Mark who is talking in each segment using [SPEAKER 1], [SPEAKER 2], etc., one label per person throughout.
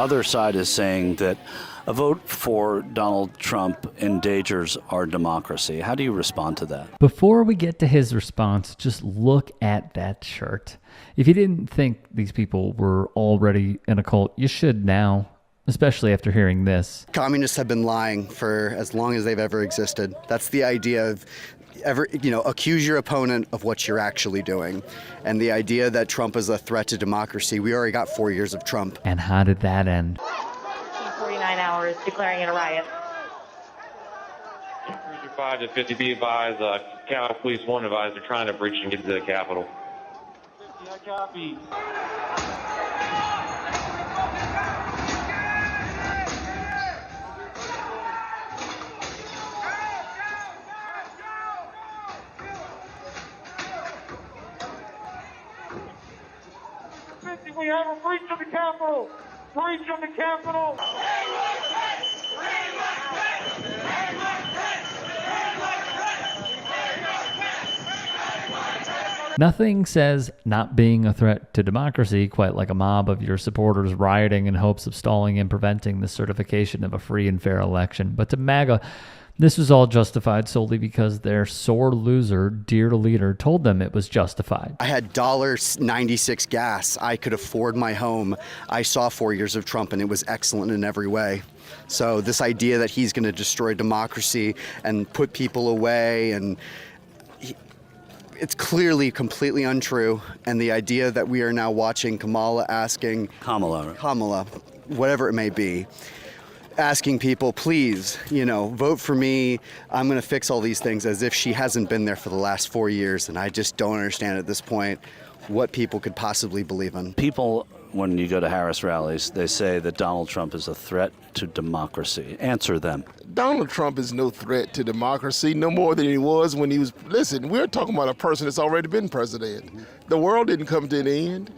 [SPEAKER 1] other side is saying that a vote for Donald Trump endangers our democracy. How do you respond to that?
[SPEAKER 2] Before we get to his response, just look at that shirt. If you didn't think these people were already in a cult, you should now, especially after hearing this.
[SPEAKER 3] Communists have been lying for as long as they've ever existed. That's the idea of accuse your opponent of what you're actually doing. And the idea that Trump is a threat to democracy, we already got 4 years of Trump.
[SPEAKER 2] And how did that end?
[SPEAKER 4] 49 hours declaring it a riot.
[SPEAKER 5] 5 to 50 be advised, Capitol Police 1 advised they're trying to breach and get to the Capitol. I copy. We have a breach of the Capitol! Breach of the Capitol!
[SPEAKER 2] Nothing says not being a threat to democracy quite like a mob of your supporters rioting in hopes of stalling and preventing the certification of a free and fair election. But to MAGA, this was all justified solely because their sore loser, dear leader, told them it was justified.
[SPEAKER 3] I had $1.96 gas. I could afford my home. I saw 4 years of Trump, and it was excellent in every way. So this idea that he's going to destroy democracy and put people away, and it's clearly completely untrue. And the idea that we are now watching Kamala, whatever it may be, asking people, please, vote for me. I'm going to fix all these things, as if she hasn't been there for the last 4 years. And I just don't understand at this point what people could possibly believe in.
[SPEAKER 1] People, when you go to Harris rallies, they say that Donald Trump is a threat to democracy. Answer them.
[SPEAKER 6] Donald Trump is no threat to democracy, no more than he was when he was, listen, we're talking about a person that's already been president. The world didn't come to an end.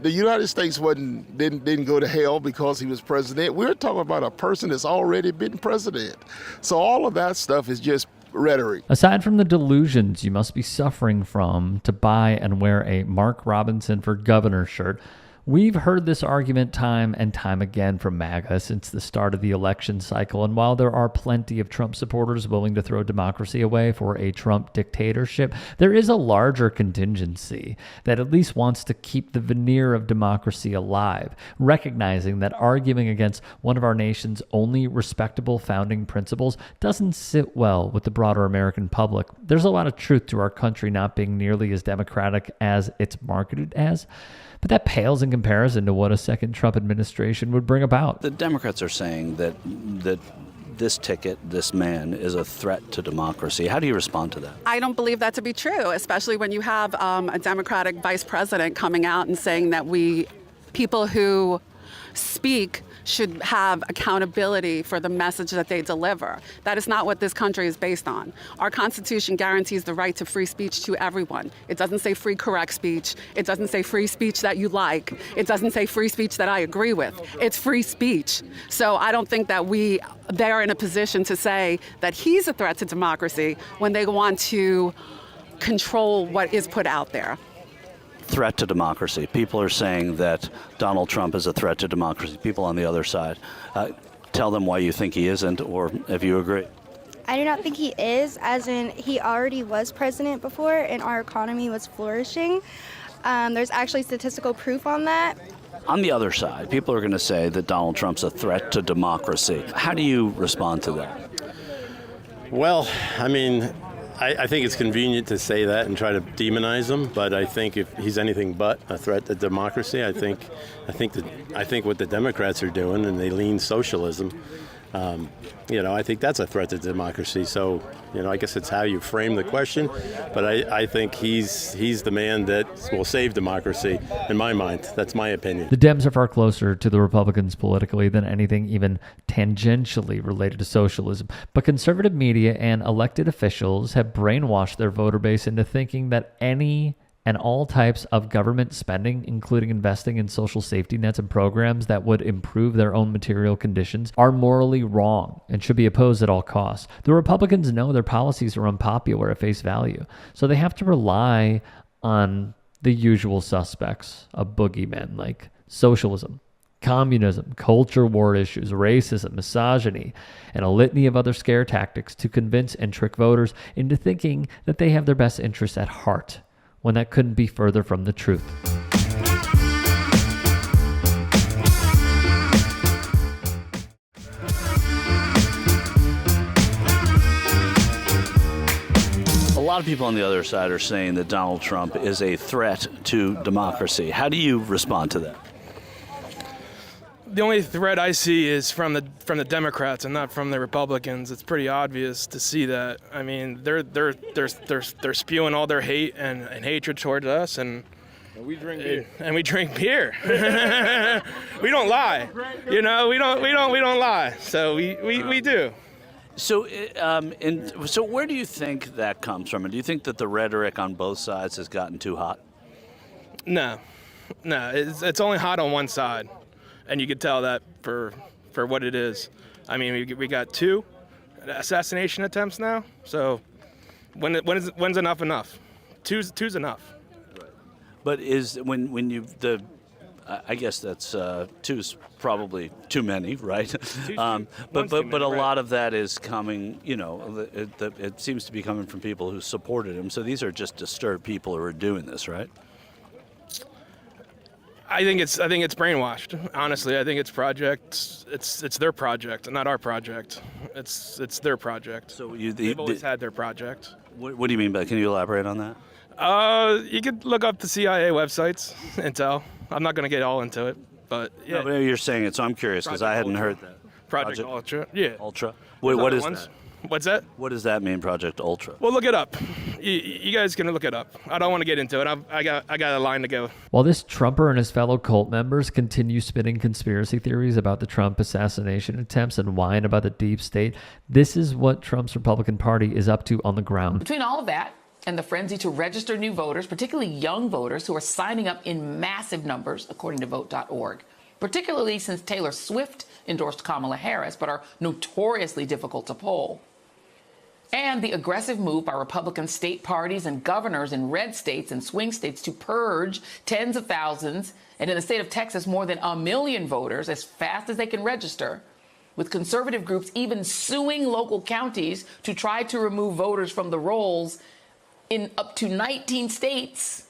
[SPEAKER 6] The United States didn't go to hell because he was president. We're talking about a person that's already been president. So all of that stuff is just rhetoric.
[SPEAKER 2] Aside from the delusions you must be suffering from to buy and wear a Mark Robinson for Governor shirt, we've heard this argument time and time again from MAGA since the start of the election cycle, and while there are plenty of Trump supporters willing to throw democracy away for a Trump dictatorship, there is a larger contingency that at least wants to keep the veneer of democracy alive, recognizing that arguing against one of our nation's only respectable founding principles doesn't sit well with the broader American public. There's a lot of truth to our country not being nearly as democratic as it's marketed as, but that pales in comparison to what a second Trump administration would bring about.
[SPEAKER 1] The Democrats are saying that this ticket, this man, is a threat to democracy. How do you respond to that?
[SPEAKER 7] I don't believe that to be true, especially when you have a Democratic vice president coming out and saying that people who speak should have accountability for the message that they deliver. That is not what this country is based on. Our Constitution guarantees the right to free speech to everyone. It doesn't say free correct speech. It doesn't say free speech that you like. It doesn't say free speech that I agree with. It's free speech. So I don't think that they're in a position to say that he's a threat to democracy when they want to control what is put out there.
[SPEAKER 1] Threat to democracy. People are saying that Donald Trump is a threat to democracy. People on the other side. Tell them why you think he isn't, or if you agree.
[SPEAKER 8] I do not think he is, as in he already was president before and our economy was flourishing. There's actually statistical proof on that.
[SPEAKER 1] On the other side, people are going to say that Donald Trump's a threat to democracy. How do you respond to that?
[SPEAKER 9] Well, I mean, I think it's convenient to say that and try to demonize him, but I think if he's anything but a threat to democracy, I think what the Democrats are doing, and they lean socialism, I think that's a threat to democracy. So, I guess it's how you frame the question, but I think he's the man that will save democracy, in my mind. That's my opinion.
[SPEAKER 2] The Dems are far closer to the Republicans politically than anything even tangentially related to socialism, but conservative media and elected officials have brainwashed their voter base into thinking that any and all types of government spending, including investing in social safety nets and programs that would improve their own material conditions, are morally wrong and should be opposed at all costs. The Republicans know their policies are unpopular at face value, so they have to rely on the usual suspects of boogeymen like socialism, communism, culture war issues, racism, misogyny, and a litany of other scare tactics to convince and trick voters into thinking that they have their best interests at heart, when that couldn't be further from the truth.
[SPEAKER 1] A lot of people on the other side are saying that Donald Trump is a threat to democracy. How do you respond to that?
[SPEAKER 10] The only threat I see is from the Democrats and not from the Republicans. It's pretty obvious to see that. I mean, they're spewing all their hate and hatred towards us, and we drink beer. And we drink beer. We don't lie. You know, we don't lie. So we do.
[SPEAKER 1] So, so where do you think that comes from? And do you think that the rhetoric on both sides has gotten too hot?
[SPEAKER 10] No, it's only hot on one side, and you can tell that for what it is. I mean, we got 2 assassination attempts now. So, when's enough? Two's enough.
[SPEAKER 1] Right. But I guess that's 2's probably too many, right? But a lot of that is coming. You know, it seems to be coming from people who supported him. So these are just disturbed people who are doing this, right?
[SPEAKER 10] I think it's brainwashed. Honestly, I think it's their project, not our project. It's their project.
[SPEAKER 1] So
[SPEAKER 10] they've always had their project.
[SPEAKER 1] What do you mean by? Can you elaborate on that?
[SPEAKER 10] You could look up the CIA websites and tell. I'm not going to get all into it, but yeah.
[SPEAKER 1] No, but you're saying it, so I'm curious because I hadn't heard that.
[SPEAKER 10] Project Ultra, yeah.
[SPEAKER 1] Ultra. Wait, what is that?
[SPEAKER 10] What's that?
[SPEAKER 1] What does that mean, Project Ultra?
[SPEAKER 10] Well, look it up. You guys can look it up. I don't want to get into it. I got a line to go.
[SPEAKER 2] While this Trumper and his fellow cult members continue spinning conspiracy theories about the Trump assassination attempts and whine about the deep state, this is what Trump's Republican Party is up to on the ground.
[SPEAKER 11] Between all of that and the frenzy to register new voters, particularly young voters who are signing up in massive numbers, according to Vote.org, particularly since Taylor Swift endorsed Kamala Harris, but are notoriously difficult to poll, and the aggressive move by Republican state parties and governors in red states and swing states to purge tens of thousands, and in the state of Texas, more than 1 million voters as fast as they can register, with conservative groups even suing local counties to try to remove voters from the rolls in up to 19 states.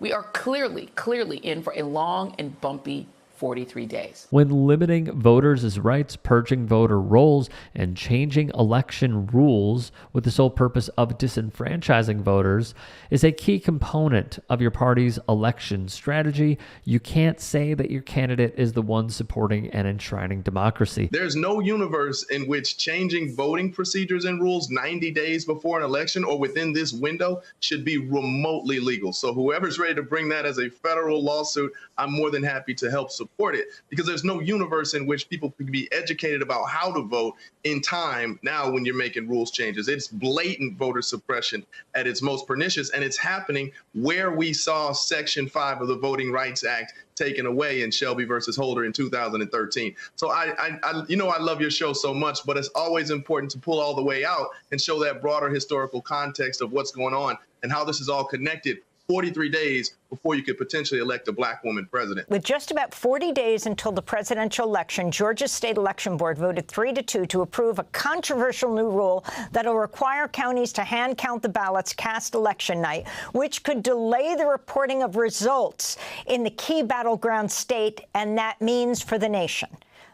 [SPEAKER 11] We are clearly in for a long and bumpy 43 days.
[SPEAKER 2] When limiting voters' rights, purging voter rolls, and changing election rules with the sole purpose of disenfranchising voters is a key component of your party's election strategy, you can't say that your candidate is the one supporting and enshrining democracy.
[SPEAKER 12] There's no universe in which changing voting procedures and rules 90 days before an election or within this window should be remotely legal. So whoever's ready to bring that as a federal lawsuit, I'm more than happy to help support it, because there's no universe in which people could be educated about how to vote in time now when you're making rules changes. It's blatant voter suppression at its most pernicious, and it's happening where we saw Section 5 of the Voting Rights Act taken away in Shelby versus Holder in 2013. So I love your show so much, but it's always important to pull all the way out and show that broader historical context of what's going on and how this is all connected 43 days before you could potentially elect a black woman president.
[SPEAKER 13] With just about 40 days until the presidential election, Georgia's state election board voted 3-2 to approve a controversial new rule that will require counties to hand count the ballots cast election night, which could delay the reporting of results in the key battleground state, and that means for the nation.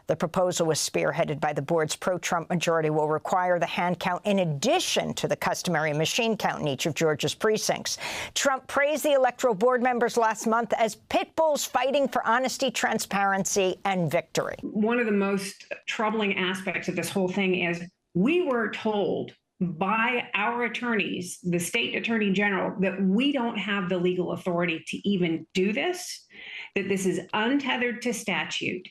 [SPEAKER 13] The proposal was spearheaded by the board's pro-Trump majority, will require the hand count in addition to the customary machine count in each of Georgia's precincts. Trump praised the electoral board members last month as pit bulls fighting for honesty, transparency, and victory.
[SPEAKER 14] One of the most troubling aspects of this whole thing is we were told by our attorneys, the state attorney general, that we don't have the legal authority to even do this, that this is untethered to statute.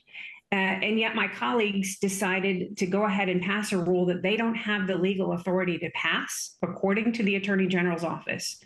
[SPEAKER 14] And yet my colleagues decided to go ahead and pass a rule that they don't have the legal authority to pass, according to the Attorney General's office.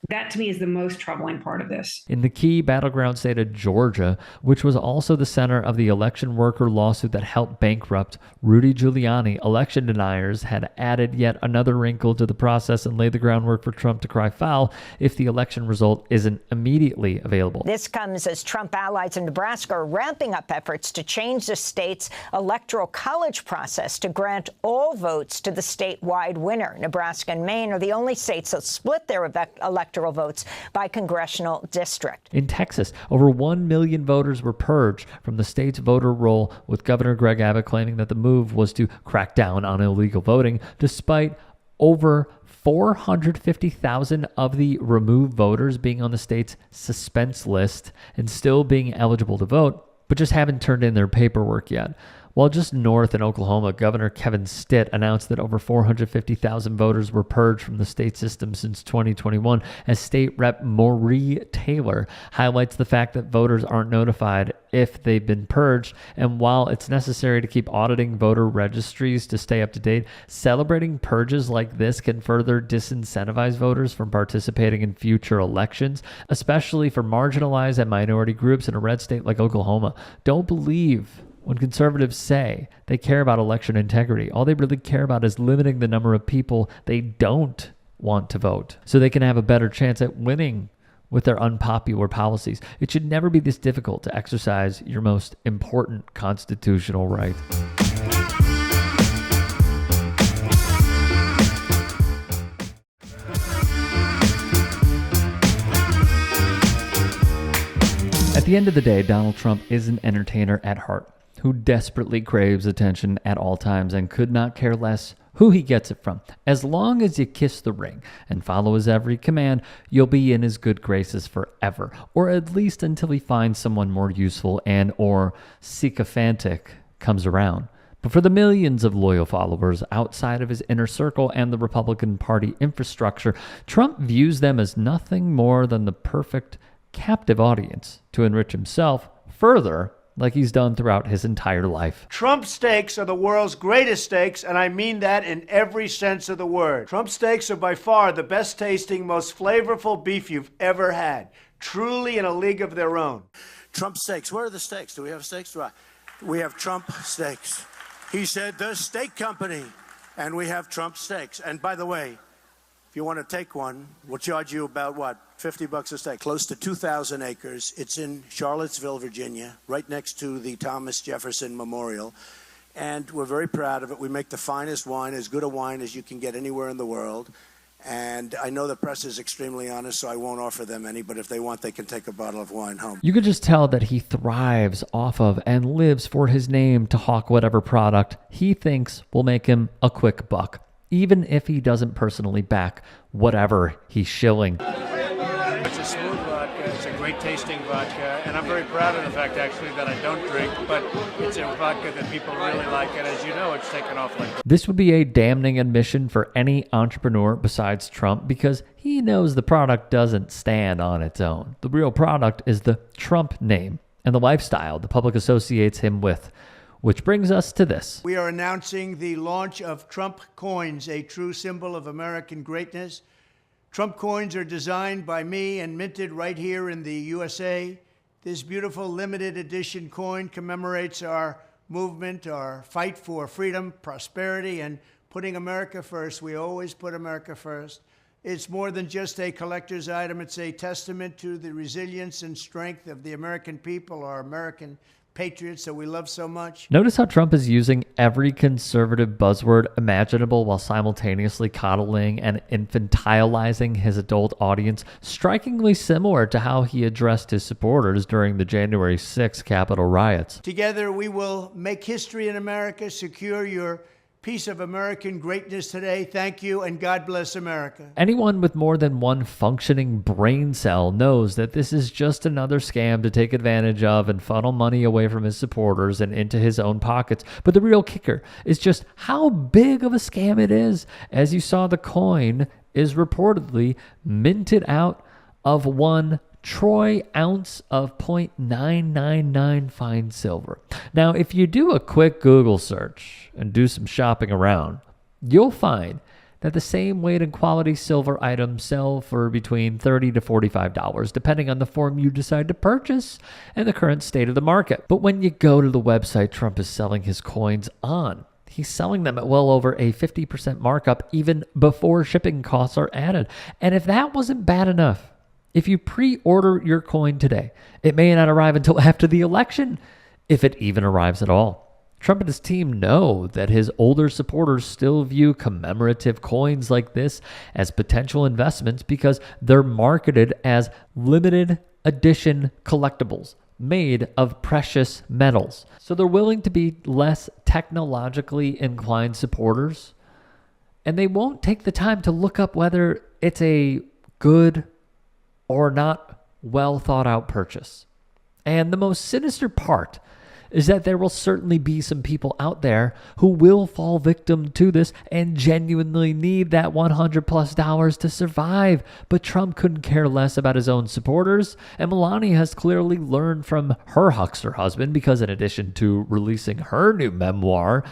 [SPEAKER 14] That to me is the most troubling part of this.
[SPEAKER 2] In the key battleground state of Georgia, which was also the center of the election worker lawsuit that helped bankrupt Rudy Giuliani, election deniers had added yet another wrinkle to the process and laid the groundwork for Trump to cry foul if the election result isn't immediately available.
[SPEAKER 13] This comes as Trump allies in Nebraska are ramping up efforts to change the state's electoral college process to grant all votes to the statewide winner. Nebraska and Maine are the only states that split their electoral votes by congressional district.
[SPEAKER 2] In Texas, over 1 million voters were purged from the state's voter roll, with Governor Greg Abbott claiming that the move was to crack down on illegal voting, despite over 450,000 of the removed voters being on the state's suspense list and still being eligible to vote, but just haven't turned in their paperwork yet. While just north in Oklahoma, Governor Kevin Stitt announced that over 450,000 voters were purged from the state system since 2021, as State Rep Mauree Taylor highlights the fact that voters aren't notified if they've been purged. And while it's necessary to keep auditing voter registries to stay up to date, celebrating purges like this can further disincentivize voters from participating in future elections, especially for marginalized and minority groups in a red state like Oklahoma. Don't believe when conservatives say they care about election integrity. All they really care about is limiting the number of people they don't want to vote so they can have a better chance at winning with their unpopular policies. It should never be this difficult to exercise your most important constitutional right. At the end of the day, Donald Trump is an entertainer at heart who desperately craves attention at all times and could not care less who he gets it from. As long as you kiss the ring and follow his every command, you'll be in his good graces forever, or at least until he finds someone more useful and or sycophantic comes around. But for the millions of loyal followers outside of his inner circle and the Republican Party infrastructure, Trump views them as nothing more than the perfect captive audience to enrich himself further, like he's done throughout his entire life.
[SPEAKER 15] Trump steaks are the world's greatest steaks, and I mean that in every sense of the word. Trump steaks are by far the best tasting, most flavorful beef you've ever had. Truly in a league of their own.
[SPEAKER 16] Trump steaks. Where are the steaks? Do we have steaks? We have Trump steaks. He said the steak company, and we have Trump steaks. And by the way, if you want to take one, we'll charge you about, what, $50 a steak? Close to 2,000 acres. It's in Charlottesville, Virginia, right next to the Thomas Jefferson Memorial. And we're very proud of it. We make the finest wine, as good a wine as you can get anywhere in the world. And I know the press is extremely honest, so I won't offer them any, but if they want, they can take a bottle of wine home.
[SPEAKER 2] You could just tell that he thrives off of and lives for his name to hawk whatever product he thinks will make him a quick buck, even if he doesn't personally back whatever he's shilling.
[SPEAKER 15] It's a smooth vodka. It's a great tasting vodka. And I'm very proud of the fact, actually, that I don't drink, but it's a vodka that people really like. And as you know, it's taken off like that.
[SPEAKER 2] This would be a damning admission for any entrepreneur besides Trump, because he knows the product doesn't stand on its own. The real product is the Trump name and the lifestyle the public associates him with. Which brings us to this.
[SPEAKER 15] We are announcing the launch of Trump coins, a true symbol of American greatness. Trump coins are designed by me and minted right here in the USA. This beautiful limited edition coin commemorates our movement, our fight for freedom, prosperity, and putting America first. We always put America first. It's more than just a collector's item. It's a testament to the resilience and strength of the American people, our American patriots that we love so much.
[SPEAKER 2] Notice how Trump is using every conservative buzzword imaginable while simultaneously coddling and infantilizing his adult audience, strikingly similar to how he addressed his supporters during the January 6th Capitol riots.
[SPEAKER 15] Together we will make history in America, secure your piece of American greatness today. Thank you, and God bless America.
[SPEAKER 2] Anyone with more than one functioning brain cell knows that this is just another scam to take advantage of and funnel money away from his supporters and into his own pockets. But the real kicker is just how big of a scam it is. As you saw, the coin is reportedly minted out of 1 troy ounce of 0.999 fine silver. Now, if you do a quick Google search and do some shopping around, you'll find that the same weight and quality silver items sell for between $30 to $45, depending on the form you decide to purchase and the current state of the market. But when you go to the website Trump is selling his coins on, he's selling them at well over a 50% markup even before shipping costs are added. And if that wasn't bad enough, if you pre-order your coin today, it may not arrive until after the election, if it even arrives at all. Trump and his team know that his older supporters still view commemorative coins like this as potential investments because they're marketed as limited edition collectibles made of precious metals. So they're willing to be less technologically inclined supporters, and they won't take the time to look up whether it's a good or not well thought out purchase. And the most sinister part is that there will certainly be some people out there who will fall victim to this and genuinely need that $100+ to survive. But Trump couldn't care less about his own supporters, and Melania has clearly learned from her huckster husband because in addition to releasing her new memoir,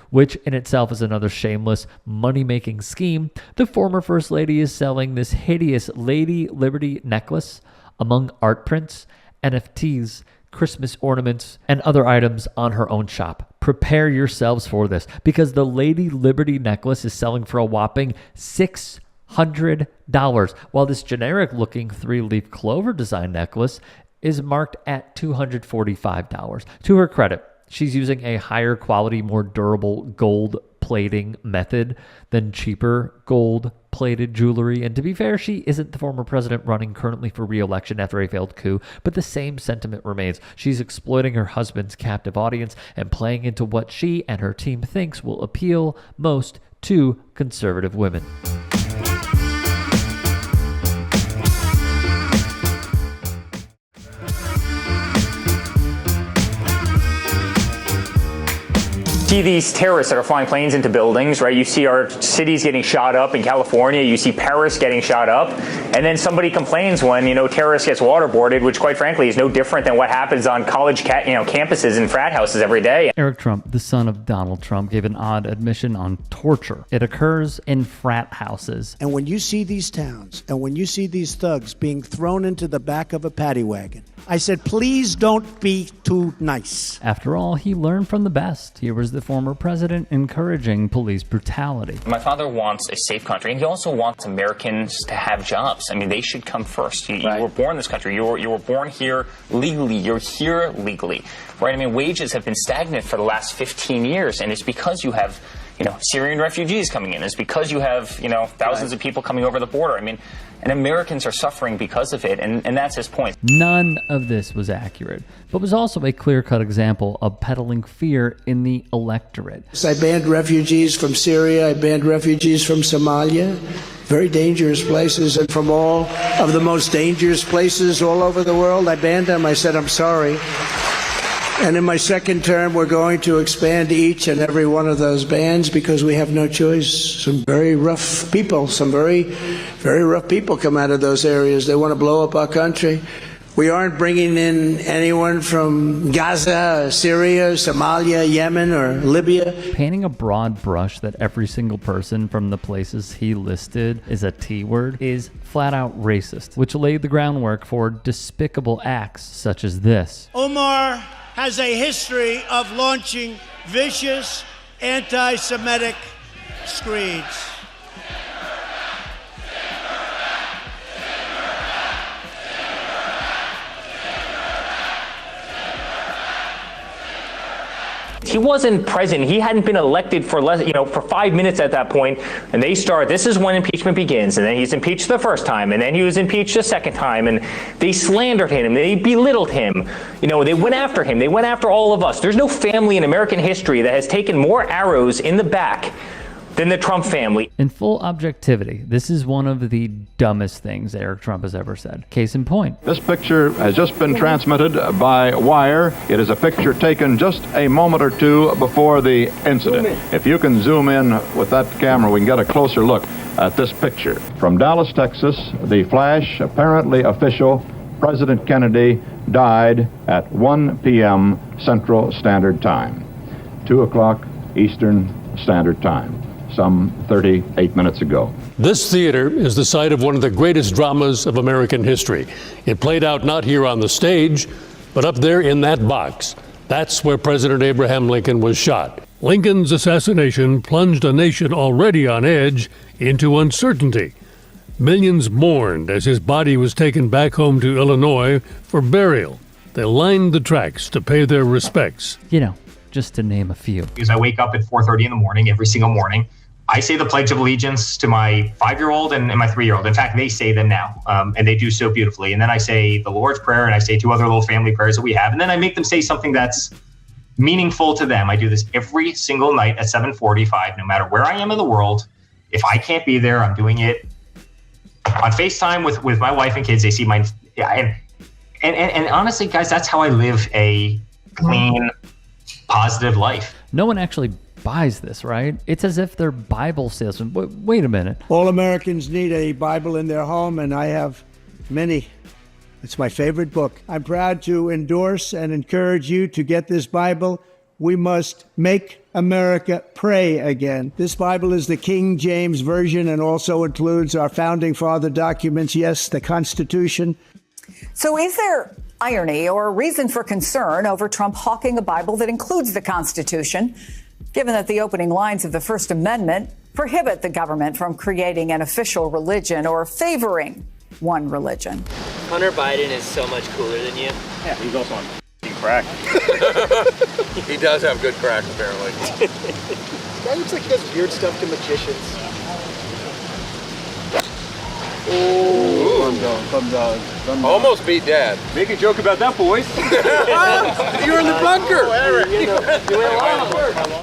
[SPEAKER 2] which in itself is another shameless money-making scheme, the former First Lady is selling this hideous Lady Liberty necklace among art prints, NFTs, Christmas ornaments, and other items on her own shop. Prepare yourselves for this because the Lady Liberty necklace is selling for a whopping $600, while this generic-looking three-leaf clover design necklace is marked at $245. To her credit, she's using a higher quality, more durable gold plating method than cheaper gold plated jewelry. And to be fair, she isn't the former president running currently for re-election after a failed coup, but the same sentiment remains. She's exploiting her husband's captive audience and playing into what she and her team thinks will appeal most to conservative women.
[SPEAKER 17] See these terrorists that are flying planes into buildings, right? You see our cities getting shot up in California. You see Paris getting shot up. And then somebody complains when, terrorist gets waterboarded, which quite frankly is no different than what happens on college campuses and frat houses every day.
[SPEAKER 2] Eric Trump, the son of Donald Trump, gave an odd admission on torture. It occurs in frat houses.
[SPEAKER 15] And when you see these towns and when you see these thugs being thrown into the back of a paddy wagon, I said, please don't be too nice.
[SPEAKER 2] After all, he learned from the best. Here was the former president encouraging police brutality.
[SPEAKER 17] My father wants a safe country, and he also wants Americans to have jobs. I mean, they should come first. You were born in this country. You were born here legally. You're here legally, right? I mean, wages have been stagnant for the last 15 years, and it's because you have Syrian refugees coming in. It's because you have, thousands of people coming over the border. I mean, and Americans are suffering because of it, and that's his point.
[SPEAKER 2] None of this was accurate, but was also a clear-cut example of peddling fear in the electorate.
[SPEAKER 15] I banned refugees from Syria. I banned refugees from Somalia. Very dangerous places, and from all of the most dangerous places all over the world, I banned them. I said, I'm sorry. And in my second term, we're going to expand each and every one of those bans because we have no choice. Some very rough people, some very, very rough people come out of those areas. They want to blow up our country. We aren't bringing in anyone from Gaza, Syria, Somalia, Yemen, or Libya.
[SPEAKER 2] Painting a broad brush that every single person from the places he listed is a T-word is flat out racist, which laid the groundwork for despicable acts such as this.
[SPEAKER 15] Omar has a history of launching vicious anti-Semitic screeds.
[SPEAKER 17] He wasn't president. He hadn't been elected for for 5 minutes at that point. And they start, this is when impeachment begins. And then he's impeached the first time. And then he was impeached the second time. And they slandered him. They belittled him. They went after him. They went after all of us. There's no family in American history that has taken more arrows in the back than the Trump family.
[SPEAKER 2] In full objectivity, this is one of the dumbest things Eric Trump has ever said. Case in point.
[SPEAKER 18] This picture has just been transmitted by wire. It is a picture taken just a moment or two before the incident. If you can zoom in with that camera, we can get a closer look at this picture. From Dallas, Texas, the flash, apparently official, President Kennedy died at 1 p.m. Central Standard Time, 2 o'clock Eastern Standard Time. some 38 minutes ago.
[SPEAKER 19] This theater is the site of one of the greatest dramas of American history. It played out not here on the stage, but up there in that box. That's where President Abraham Lincoln was shot. Lincoln's assassination plunged a nation already on edge into uncertainty. Millions mourned as his body was taken back home to Illinois for burial. They lined the tracks to pay their respects.
[SPEAKER 2] You know, just to name a few.
[SPEAKER 20] Because I wake up at 4:30 in the morning every single morning. I say the Pledge of Allegiance to my 5-year-old and my 3-year-old. In fact, they say them now, and they do so beautifully. And then I say the Lord's Prayer, and I say 2 other little family prayers that we have. And then I make them say something that's meaningful to them. I do this every single night at 7:45, no matter where I am in the world. If I can't be there, I'm doing it on FaceTime with my wife and kids. They see my and honestly, guys, that's how I live a clean, positive life.
[SPEAKER 2] No one actually buys this, right? It's as if they're Bible salesmen. Wait a minute.
[SPEAKER 15] All Americans need a Bible in their home, and I have many. It's my favorite book. I'm proud to endorse and encourage you to get this Bible. We must make America pray again. This Bible is the King James Version and also includes our founding father documents, yes, the Constitution.
[SPEAKER 21] So is there irony or reason for concern over Trump hawking a Bible that includes the Constitution, given that the opening lines of the First Amendment prohibit the government from creating an official religion or favoring one religion?
[SPEAKER 22] Hunter Biden is so much cooler than you.
[SPEAKER 23] Yeah, he's also on crack.
[SPEAKER 24] He does have good crack, apparently.
[SPEAKER 23] Guy looks like he does weird stuff to magicians.
[SPEAKER 24] Oh,
[SPEAKER 23] Come down.
[SPEAKER 24] Almost beat Dad.
[SPEAKER 23] Make a joke about that, boys.
[SPEAKER 24] You're in the bunker.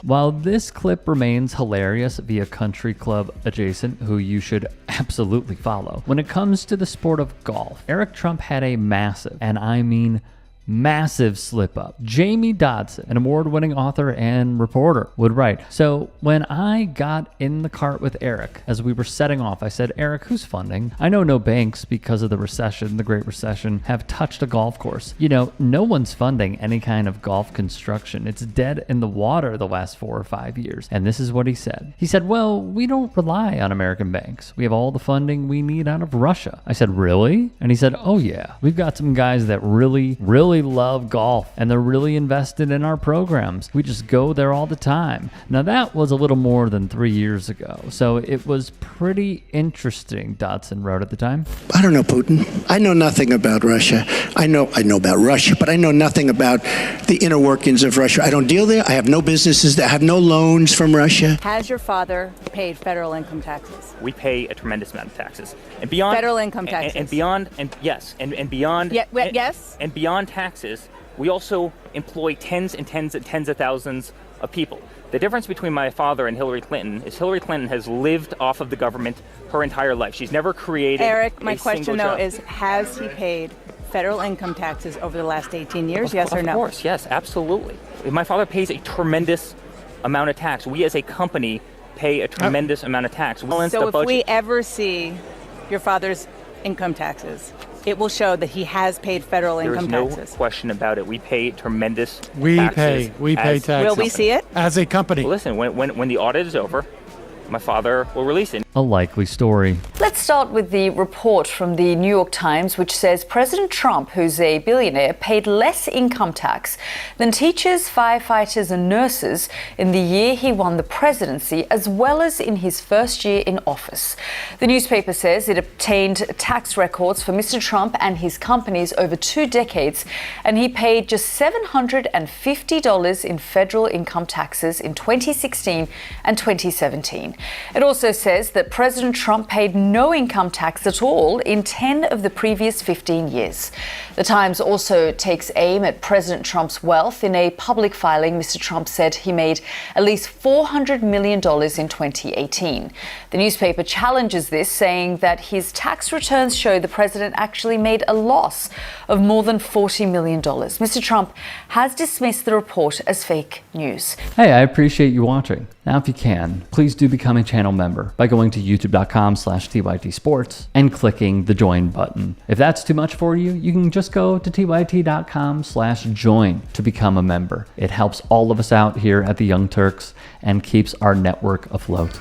[SPEAKER 2] While this clip remains hilarious via Country Club Adjacent, who you should absolutely follow, when it comes to the sport of golf, Eric Trump had a massive, and I mean massive slip up. Jamie Dodson, an award-winning author and reporter, would write, so when I got in the cart with Eric, as we were setting off, I said, Eric, who's funding? I know no banks, because of the recession, the Great Recession, have touched a golf course. You know, no one's funding any kind of golf construction. It's dead in the water the last 4 or 5 years. And this is what he said. He said, well, we don't rely on American banks. We have all the funding we need out of Russia. I said, really? And he said, oh yeah, we've got some guys that really love golf, and they're really invested in our programs. We just go there all the time. Now that was a little more than 3 years ago, so it was pretty interesting, Dodson wrote at the time.
[SPEAKER 16] I don't know Putin. I know nothing about Russia. I know about Russia, but I know nothing about the inner workings of Russia. I don't deal there. I have no businesses there. I have no loans from Russia.
[SPEAKER 25] Has your father paid federal income taxes?
[SPEAKER 22] We pay a tremendous amount of taxes. And beyond
[SPEAKER 25] federal income taxes.
[SPEAKER 22] And beyond yes.
[SPEAKER 25] Yes.
[SPEAKER 22] And beyond taxes, we also employ tens and tens of thousands of people. The difference between my father and Hillary Clinton is Hillary Clinton has lived off of the government her entire life. She's never created
[SPEAKER 25] Eric, my
[SPEAKER 22] a
[SPEAKER 25] question
[SPEAKER 22] single
[SPEAKER 25] though
[SPEAKER 22] job.
[SPEAKER 25] is, has he paid federal income taxes over the last 18 years, yes or no?
[SPEAKER 22] Of course, yes, absolutely. My father pays a tremendous amount of tax. We as a company pay a tremendous amount of tax.
[SPEAKER 25] So if we ever see your father's income taxes, it will show that he has paid federal income taxes.
[SPEAKER 22] There's no question about it. We pay tremendous taxes.
[SPEAKER 26] We pay taxes.
[SPEAKER 25] Will we see it?
[SPEAKER 26] As a company.
[SPEAKER 22] Well, listen, when the audit is over, my father will release it.
[SPEAKER 2] A likely story.
[SPEAKER 21] Let's start with the report from the New York Times, which says President Trump, who's a billionaire, paid less income tax than teachers, firefighters, and nurses in the year he won the presidency, as well as in his first year in office. The newspaper says it obtained tax records for Mr. Trump and his companies over 2 decades, and he paid just $750 in federal income taxes in 2016 and 2017. It also says that President Trump paid no income tax at all in 10 of the previous 15 years. The Times also takes aim at President Trump's wealth. In a public filing, Mr. Trump said he made at least $400 million in 2018. The newspaper challenges this, saying that his tax returns show the president actually made a loss of more than $40 million. Mr. Trump has dismissed the report as fake news.
[SPEAKER 2] Hey, I appreciate you watching. Now, if you can, please do become a channel member by going to youtube.com/TYTsports and clicking the join button. If that's too much for you, you can just go to tyt.com/join to become a member. It helps all of us out here at the Young Turks and keeps our network afloat.